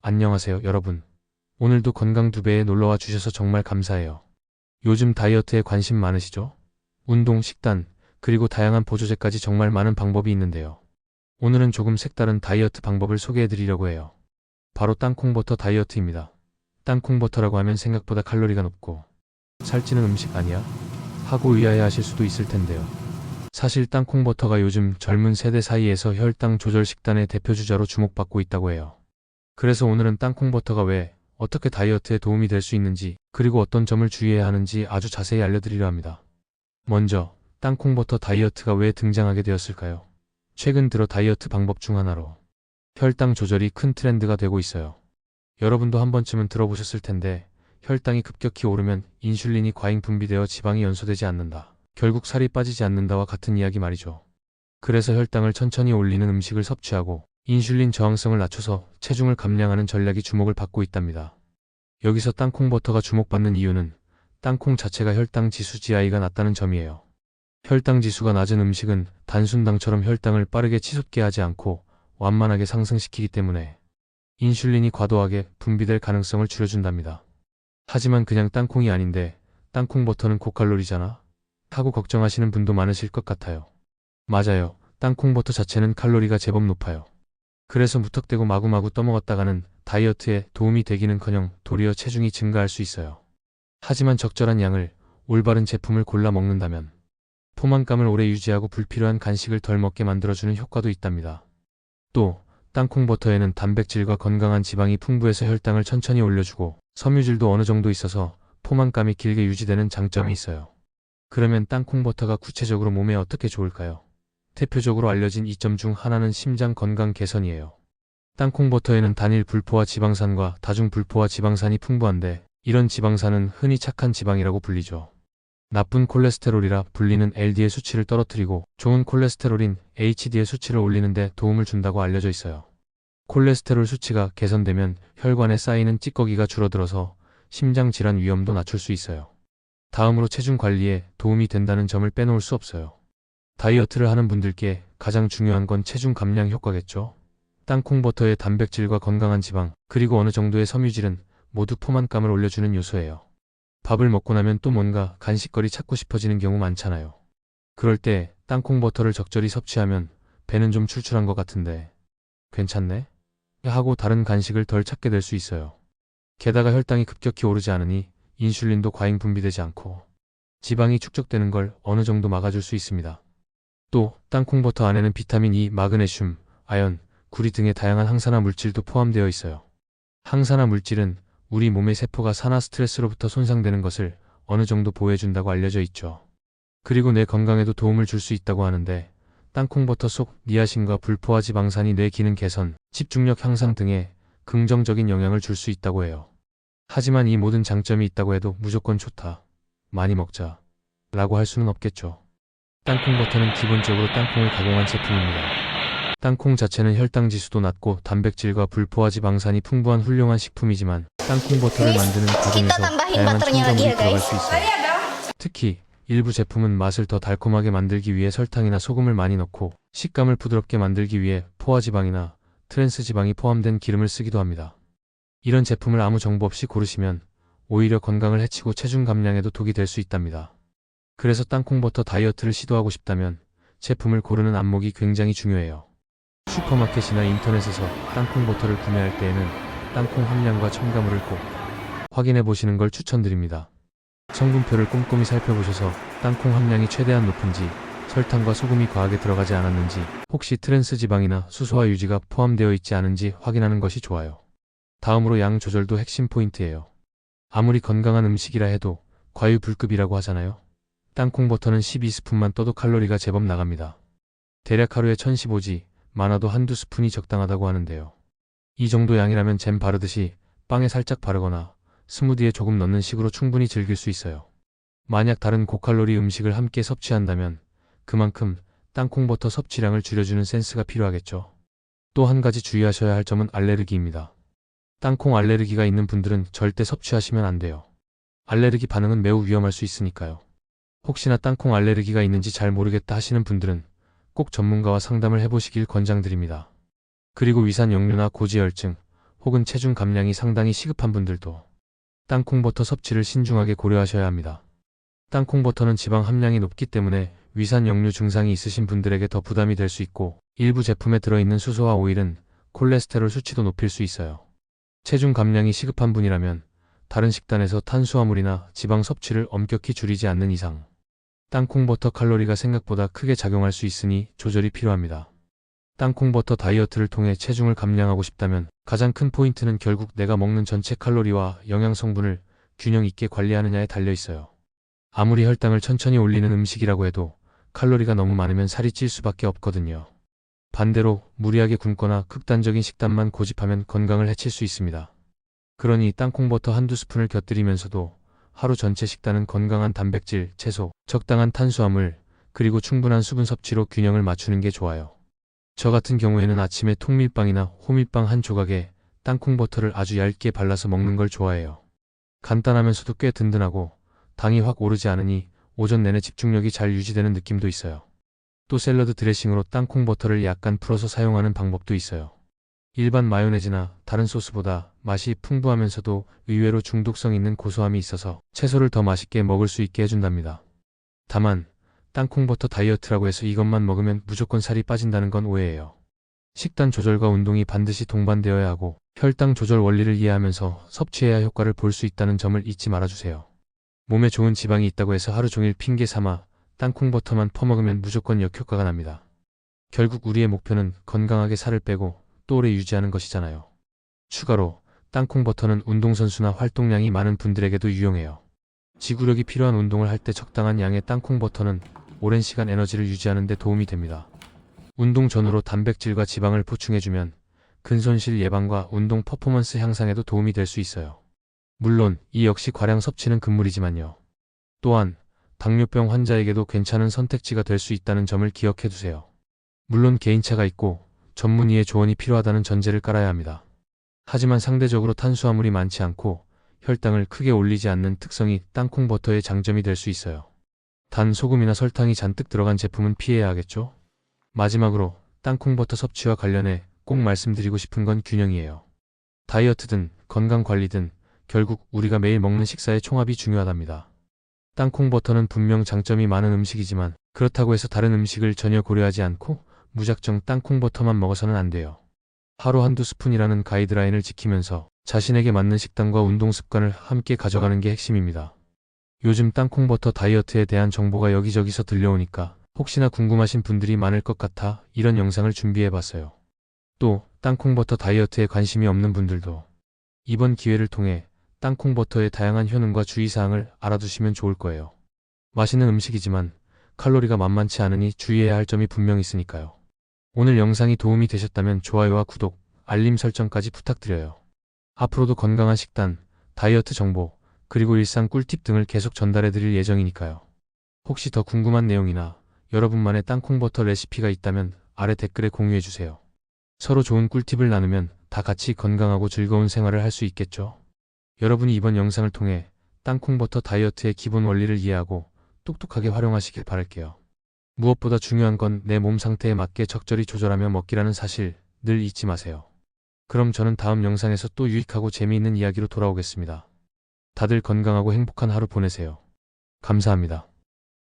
안녕하세요, 여러분. 오늘도 건강 두 배에 놀러와 주셔서 정말 감사해요. 요즘 다이어트에 관심 많으시죠? 운동, 식단, 그리고 다양한 보조제까지 정말 많은 방법이 있는데요. 오늘은 조금 색다른 다이어트 방법을 소개해 드리려고 해요. 바로 땅콩버터 다이어트입니다. 땅콩버터라고 하면 생각보다 칼로리가 높고 살찌는 음식 아니야? 하고 의아해하실 수도 있을 텐데요. 사실 땅콩버터가 요즘 젊은 세대 사이에서 혈당 조절 식단의 대표주자로 주목받고 있다고 해요. 그래서 오늘은 땅콩버터가 왜, 어떻게 다이어트에 도움이 될 수 있는지, 그리고 어떤 점을 주의해야 하는지 아주 자세히 알려드리려 합니다. 먼저, 땅콩버터 다이어트가 왜 등장하게 되었을까요? 최근 들어 다이어트 방법 중 하나로 혈당 조절이 큰 트렌드가 되고 있어요. 여러분도 한 번쯤은 들어보셨을 텐데, 혈당이 급격히 오르면 인슐린이 과잉 분비되어 지방이 연소되지 않는다. 결국 살이 빠지지 않는다와 같은 이야기 말이죠. 그래서 혈당을 천천히 올리는 음식을 섭취하고 인슐린 저항성을 낮춰서 체중을 감량하는 전략이 주목을 받고 있답니다. 여기서 땅콩버터가 주목받는 이유는 땅콩 자체가 혈당 지수 GI가 낮다는 점이에요. 혈당 지수가 낮은 음식은 단순당처럼 혈당을 빠르게 치솟게 하지 않고 완만하게 상승시키기 때문에 인슐린이 과도하게 분비될 가능성을 줄여준답니다. 하지만 그냥 땅콩이 아닌데 땅콩버터는 고칼로리잖아? 하고 걱정하시는 분도 많으실 것 같아요. 맞아요. 땅콩버터 자체는 칼로리가 제법 높아요. 그래서 무턱대고 마구마구 떠먹었다가는 다이어트에 도움이 되기는커녕 도리어 체중이 증가할 수 있어요. 하지만 적절한 양을, 올바른 제품을 골라 먹는다면 포만감을 오래 유지하고 불필요한 간식을 덜 먹게 만들어주는 효과도 있답니다. 또 땅콩버터에는 단백질과 건강한 지방이 풍부해서 혈당을 천천히 올려주고 섬유질도 어느 정도 있어서 포만감이 길게 유지되는 장점이 있어요. 그러면 땅콩버터가 구체적으로 몸에 어떻게 좋을까요? 대표적으로 알려진 이점 중 하나는 심장 건강 개선이에요. 땅콩버터에는 단일 불포화 지방산과 다중 불포화 지방산이 풍부한데 이런 지방산은 흔히 착한 지방이라고 불리죠. 나쁜 콜레스테롤이라 불리는 LDL 수치를 떨어뜨리고 좋은 콜레스테롤인 HDL 수치를 올리는 데 도움을 준다고 알려져 있어요. 콜레스테롤 수치가 개선되면 혈관에 쌓이는 찌꺼기가 줄어들어서 심장 질환 위험도 낮출 수 있어요. 다음으로 체중 관리에 도움이 된다는 점을 빼놓을 수 없어요. 다이어트를 하는 분들께 가장 중요한 건 체중 감량 효과겠죠. 땅콩버터의 단백질과 건강한 지방, 그리고 어느 정도의 섬유질은 모두 포만감을 올려주는 요소예요. 밥을 먹고 나면 또 뭔가 간식거리 찾고 싶어지는 경우 많잖아요. 그럴 때 땅콩버터를 적절히 섭취하면 배는 좀 출출한 것 같은데 괜찮네? 하고 다른 간식을 덜 찾게 될 수 있어요. 게다가 혈당이 급격히 오르지 않으니 인슐린도 과잉 분비되지 않고 지방이 축적되는 걸 어느 정도 막아줄 수 있습니다. 또 땅콩버터 안에는 비타민 E, 마그네슘, 아연, 구리 등의 다양한 항산화 물질도 포함되어 있어요. 항산화 물질은 우리 몸의 세포가 산화 스트레스로부터 손상되는 것을 어느 정도 보호해준다고 알려져 있죠. 그리고 뇌 건강에도 도움을 줄 수 있다고 하는데 땅콩버터 속 니아신과 불포화 지방산이 뇌 기능 개선, 집중력 향상 등에 긍정적인 영향을 줄 수 있다고 해요. 하지만 이 모든 장점이 있다고 해도 무조건 좋다, 많이 먹자 라고 할 수는 없겠죠. 땅콩버터는 기본적으로 땅콩을 가공한 제품입니다. 땅콩 자체는 혈당 지수도 낮고 단백질과 불포화 지방산이 풍부한 훌륭한 식품이지만 땅콩버터를 만드는 과정에서 다양한 첨가물이 들어갈 수 있어요. 특히 일부 제품은 맛을 더 달콤하게 만들기 위해 설탕이나 소금을 많이 넣고 식감을 부드럽게 만들기 위해 포화지방이나 트랜스지방이 포함된 기름을 쓰기도 합니다. 이런 제품을 아무 정보 없이 고르시면 오히려 건강을 해치고 체중 감량에도 독이 될 수 있답니다. 그래서 땅콩버터 다이어트를 시도하고 싶다면 제품을 고르는 안목이 굉장히 중요해요. 슈퍼마켓이나 인터넷에서 땅콩버터를 구매할 때에는 땅콩 함량과 첨가물을 꼭 확인해 보시는 걸 추천드립니다. 성분표를 꼼꼼히 살펴보셔서 땅콩 함량이 최대한 높은지, 설탕과 소금이 과하게 들어가지 않았는지, 혹시 트랜스지방이나 수소화 유지가 포함되어 있지 않은지 확인하는 것이 좋아요. 다음으로 양 조절도 핵심 포인트예요. 아무리 건강한 음식이라 해도 과유불급이라고 하잖아요. 땅콩버터는 12스푼만 떠도 칼로리가 제법 나갑니다. 대략 하루에 1015지, 많아도 한두 스푼이 적당하다고 하는데요. 이 정도 양이라면 잼 바르듯이 빵에 살짝 바르거나 스무디에 조금 넣는 식으로 충분히 즐길 수 있어요. 만약 다른 고칼로리 음식을 함께 섭취한다면 그만큼 땅콩버터 섭취량을 줄여주는 센스가 필요하겠죠. 또 한 가지 주의하셔야 할 점은 알레르기입니다. 땅콩 알레르기가 있는 분들은 절대 섭취하시면 안 돼요. 알레르기 반응은 매우 위험할 수 있으니까요. 혹시나 땅콩 알레르기가 있는지 잘 모르겠다 하시는 분들은 꼭 전문가와 상담을 해보시길 권장드립니다. 그리고 위산 역류나 고지혈증, 혹은 체중 감량이 상당히 시급한 분들도 땅콩버터 섭취를 신중하게 고려하셔야 합니다. 땅콩버터는 지방 함량이 높기 때문에 위산 역류 증상이 있으신 분들에게 더 부담이 될 수 있고, 일부 제품에 들어있는 수소와 오일은 콜레스테롤 수치도 높일 수 있어요. 체중 감량이 시급한 분이라면 다른 식단에서 탄수화물이나 지방 섭취를 엄격히 줄이지 않는 이상 땅콩버터 칼로리가 생각보다 크게 작용할 수 있으니 조절이 필요합니다. 땅콩버터 다이어트를 통해 체중을 감량하고 싶다면 가장 큰 포인트는 결국 내가 먹는 전체 칼로리와 영양 성분을 균형 있게 관리하느냐에 달려 있어요. 아무리 혈당을 천천히 올리는 음식이라고 해도 칼로리가 너무 많으면 살이 찔 수밖에 없거든요. 반대로 무리하게 굶거나 극단적인 식단만 고집하면 건강을 해칠 수 있습니다. 그러니 땅콩버터 한두 스푼을 곁들이면서도 하루 전체 식단은 건강한 단백질, 채소, 적당한 탄수화물, 그리고 충분한 수분 섭취로 균형을 맞추는 게 좋아요. 저 같은 경우에는 아침에 통밀빵이나 호밀빵 한 조각에 땅콩버터를 아주 얇게 발라서 먹는 걸 좋아해요. 간단하면서도 꽤 든든하고 당이 확 오르지 않으니 오전 내내 집중력이 잘 유지되는 느낌도 있어요. 또 샐러드 드레싱으로 땅콩버터를 약간 풀어서 사용하는 방법도 있어요. 일반 마요네즈나 다른 소스보다 맛이 풍부하면서도 의외로 중독성 있는 고소함이 있어서 채소를 더 맛있게 먹을 수 있게 해준답니다. 다만 땅콩버터 다이어트라고 해서 이것만 먹으면 무조건 살이 빠진다는 건 오해예요. 식단 조절과 운동이 반드시 동반되어야 하고 혈당 조절 원리를 이해하면서 섭취해야 효과를 볼 수 있다는 점을 잊지 말아주세요. 몸에 좋은 지방이 있다고 해서 하루 종일 핑계 삼아 땅콩버터만 퍼먹으면 무조건 역효과가 납니다. 결국 우리의 목표는 건강하게 살을 빼고 또 오래 유지하는 것이잖아요. 추가로 땅콩버터는 운동선수나 활동량이 많은 분들에게도 유용해요. 지구력이 필요한 운동을 할 때 적당한 양의 땅콩버터는 오랜 시간 에너지를 유지하는 데 도움이 됩니다. 운동 전후로 단백질과 지방을 보충해주면 근손실 예방과 운동 퍼포먼스 향상에도 도움이 될 수 있어요. 물론 이 역시 과량 섭취는 금물이지만요. 또한 당뇨병 환자에게도 괜찮은 선택지가 될 수 있다는 점을 기억해두세요. 물론 개인차가 있고 전문의의 조언이 필요하다는 전제를 깔아야 합니다. 하지만 상대적으로 탄수화물이 많지 않고 혈당을 크게 올리지 않는 특성이 땅콩버터의 장점이 될 수 있어요. 단 소금이나 설탕이 잔뜩 들어간 제품은 피해야 하겠죠? 마지막으로 땅콩버터 섭취와 관련해 꼭 말씀드리고 싶은 건 균형이에요. 다이어트든 건강관리든 결국 우리가 매일 먹는 식사의 총합이 중요하답니다. 땅콩버터는 분명 장점이 많은 음식이지만 그렇다고 해서 다른 음식을 전혀 고려하지 않고 무작정 땅콩버터만 먹어서는 안 돼요. 하루 한두 스푼이라는 가이드라인을 지키면서 자신에게 맞는 식단과 운동 습관을 함께 가져가는 게 핵심입니다. 요즘 땅콩버터 다이어트에 대한 정보가 여기저기서 들려오니까 혹시나 궁금하신 분들이 많을 것 같아 이런 영상을 준비해봤어요. 또 땅콩버터 다이어트에 관심이 없는 분들도 이번 기회를 통해 땅콩버터의 다양한 효능과 주의사항을 알아두시면 좋을 거예요. 맛있는 음식이지만 칼로리가 만만치 않으니 주의해야 할 점이 분명 있으니까요. 오늘 영상이 도움이 되셨다면 좋아요와 구독, 알림 설정까지 부탁드려요. 앞으로도 건강한 식단, 다이어트 정보, 그리고 일상 꿀팁 등을 계속 전달해드릴 예정이니까요. 혹시 더 궁금한 내용이나 여러분만의 땅콩버터 레시피가 있다면 아래 댓글에 공유해주세요. 서로 좋은 꿀팁을 나누면 다 같이 건강하고 즐거운 생활을 할 수 있겠죠? 여러분이 이번 영상을 통해 땅콩버터 다이어트의 기본 원리를 이해하고 똑똑하게 활용하시길 바랄게요. 무엇보다 중요한 건 내 몸 상태에 맞게 적절히 조절하며 먹기라는 사실 늘 잊지 마세요. 그럼 저는 다음 영상에서 또 유익하고 재미있는 이야기로 돌아오겠습니다. 다들 건강하고 행복한 하루 보내세요. 감사합니다.